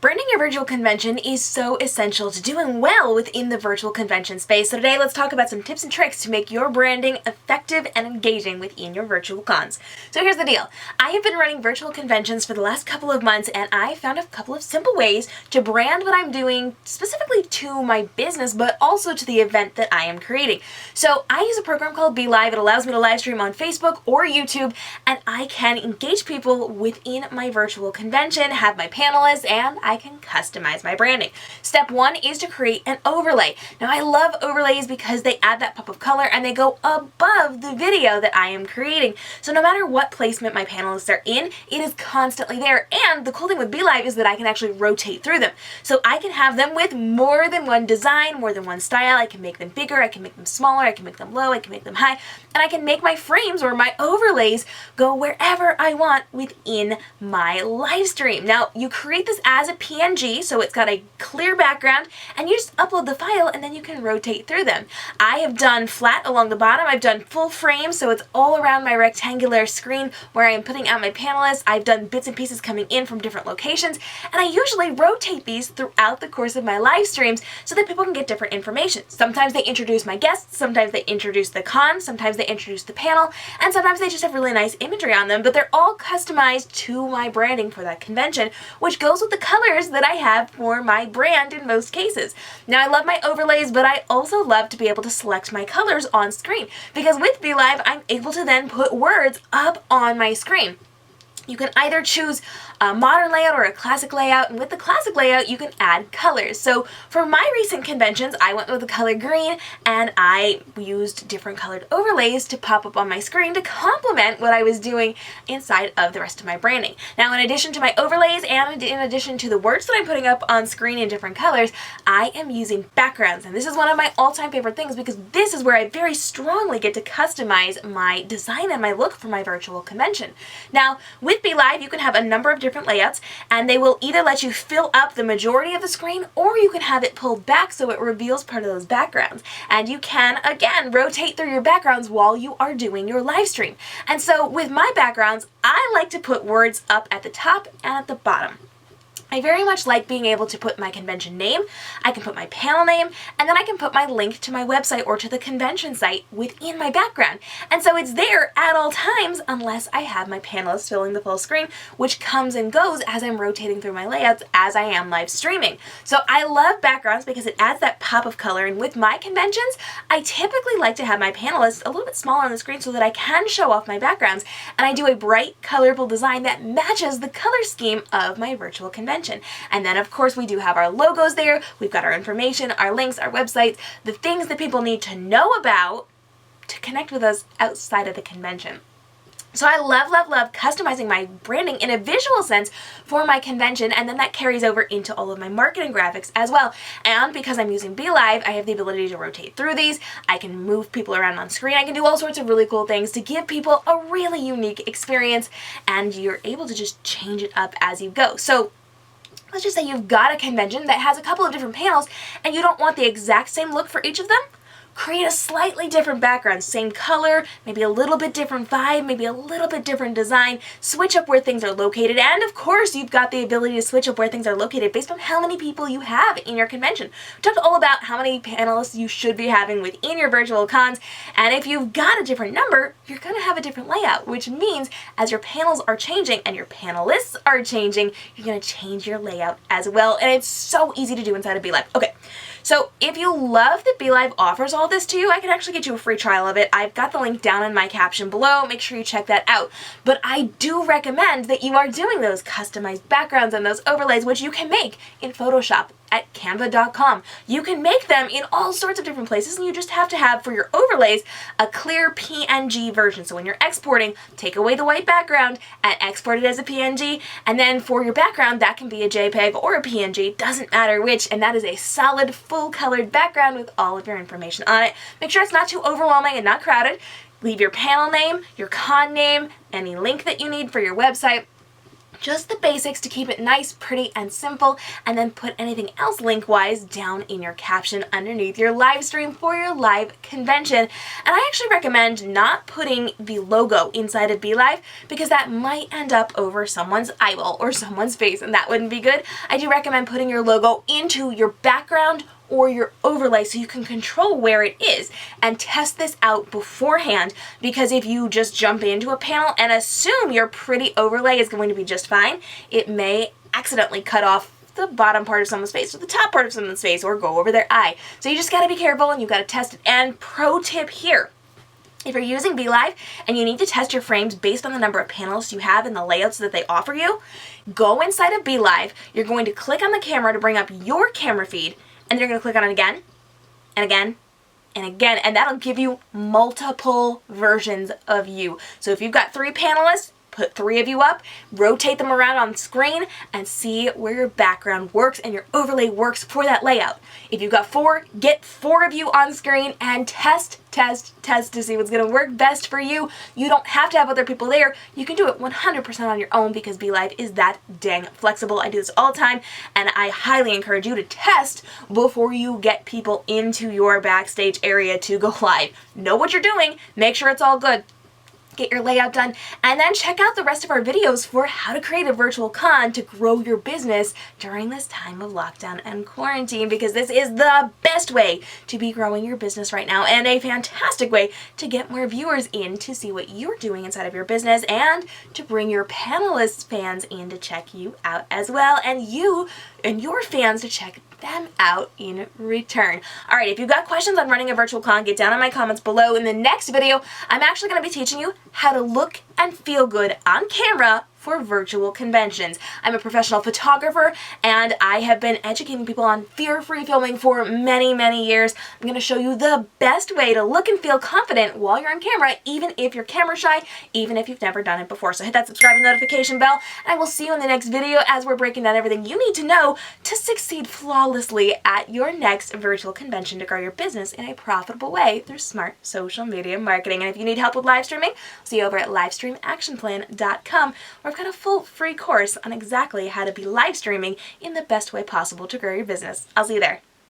Branding your virtual convention is so essential to doing well within the virtual convention space. So today let's talk about some tips and tricks to make your branding effective and engaging within your virtual cons. So here's the deal. I have been running virtual conventions for the last couple of months, and I found a couple of simple ways to brand what I'm doing specifically to my business, but also to the event that I am creating. So I use a program called be.live. It allows me to live stream on Facebook or YouTube, and I can engage people within my virtual convention, have my panelists, and I can customize my branding. Step one is to create an overlay. Now I love overlays because they add that pop of color and they go above the video that I am creating. So no matter what placement my panelists are in, it is constantly there. And the cool thing with be.live is that I can actually rotate through them. So I can have them with more than one design, more than one style. I can make them bigger, I can make them smaller, I can make them low, I can make them high, and I can make my frames or my overlays go wherever I want within my live stream. Now you create this as a PNG, so it's got a clear background, and you just upload the file and then you can rotate through them. I have done flat along the bottom, I've done full frame, so it's all around my rectangular screen where I am putting out my panelists. I've done bits and pieces coming in from different locations, and I usually rotate these throughout the course of my live streams so that people can get different information. Sometimes they introduce my guests, sometimes they introduce the con, sometimes they introduce the panel, and sometimes they just have really nice imagery on them, but they're all customized to my branding for that convention, which goes with the colors that I have for my brand in most cases. Now I love my overlays, but I also love to be able to select my colors on screen, because with be.live I'm able to then put words up on my screen. You can either choose a modern layout or a classic layout, and with the classic layout you can add colors. So for my recent conventions I went with the color green, and I used different colored overlays to pop up on my screen to complement what I was doing inside of the rest of my branding. Now in addition to my overlays and in addition to the words that I'm putting up on screen in different colors, I am using backgrounds, and this is one of my all-time favorite things because this is where I very strongly get to customize my design and my look for my virtual convention. Now with be.live you can have a number of different layouts, and they will either let you fill up the majority of the screen, or you can have it pulled back so it reveals part of those backgrounds. And you can, again, rotate through your backgrounds while you are doing your live stream. And so with my backgrounds, I like to put words up at the top and at the bottom. I very much like being able to put my convention name, I can put my panel name, and then I can put my link to my website or to the convention site within my background. And so it's there at all times unless I have my panelists filling the full screen, which comes and goes as I'm rotating through my layouts as I am live streaming. So I love backgrounds because it adds that pop of color, and with my conventions, I typically like to have my panelists a little bit smaller on the screen so that I can show off my backgrounds, and I do a bright, colorful design that matches the color scheme of my virtual convention. And then of course we do have our logos there, we've got our information, our links, our websites, the things that people need to know about to connect with us outside of the convention. So I love, love, love customizing my branding in a visual sense for my convention, and then that carries over into all of my marketing graphics as well. And because I'm using be.live, I have the ability to rotate through these, I can move people around on screen, I can do all sorts of really cool things to give people a really unique experience, and you're able to just change it up as you go. So let's just say you've got a convention that has a couple of different panels and you don't want the exact same look for each of them. Create a slightly different background, same color, maybe a little bit different vibe, maybe a little bit different design, switch up where things are located, and of course you've got the ability to switch up where things are located based on how many people you have in your convention. We talked all about how many panelists you should be having within your virtual cons, and if you've got a different number, you're going to have a different layout, which means as your panels are changing and your panelists are changing, you're going to change your layout as well, and it's so easy to do inside of be.live. Okay. So if you love that be.live offers all this to you, I can actually get you a free trial of it. I've got the link down in my caption below. Make sure you check that out. But I do recommend that you are doing those customized backgrounds and those overlays, which you can make in Photoshop at canva.com. You can make them in all sorts of different places, and you just have to have, for your overlays, a clear PNG version. So when you're exporting, take away the white background and export it as a PNG, and then for your background, that can be a JPEG or a PNG, doesn't matter which, and that is a solid, full-colored background with all of your information on it. Make sure it's not too overwhelming and not crowded. Leave your panel name, your con name, any link that you need for your website, Just the basics to keep it nice, pretty, and simple, and then put anything else link-wise down in your caption underneath your live stream for your live convention. And I actually recommend not putting the logo inside of be.live because that might end up over someone's eyeball or someone's face, and that wouldn't be good. I do recommend putting your logo into your background or your overlay so you can control where it is, and test this out beforehand, because if you just jump into a panel and assume your pretty overlay is going to be just fine, it may accidentally cut off the bottom part of someone's face or the top part of someone's face or go over their eye. So you just got to be careful and you got to test it. And pro tip here, if you're using be.live and you need to test your frames based on the number of panels you have and the layouts that they offer you, go inside of be.live, you're going to click on the camera to bring up your camera feed, and then you're going to click on it again, and again, and again, and that'll give you multiple versions of you. So if you've got 3 panelists, put 3 of you up, rotate them around on screen, and see where your background works and your overlay works for that layout. If you've got 4, get 4 of you on screen and test to see what's going to work best for you. You don't have to have other people there. You can do it 100% on your own because be.live is that dang flexible. I do this all the time, and I highly encourage you to test before you get people into your backstage area to go live. Know what you're doing, make sure it's all good. Get your layout done, and then check out the rest of our videos for how to create a virtual con to grow your business during this time of lockdown and quarantine, because this is the best way to be growing your business right now and a fantastic way to get more viewers in to see what you're doing inside of your business and to bring your panelists fans in to check you out as well, and you and your fans to check them out in return. Alright, if you've got questions on running a virtual con, get down in my comments below. In the next video, I'm actually going to be teaching you how to look and feel good on camera for virtual conventions. I'm a professional photographer, and I have been educating people on fear-free filming for many years. I'm going to show you the best way to look and feel confident while you're on camera, even if you're camera shy, even if you've never done it before. So hit that subscribe and notification bell, and I will see you in the next video as we're breaking down everything you need to know to succeed flawlessly at your next virtual convention to grow your business in a profitable way through smart social media marketing. And if you need help with live streaming, see you over at livestreamactionplan.com, where I've got a full free course on exactly how to be live streaming in the best way possible to grow your business. I'll see you there.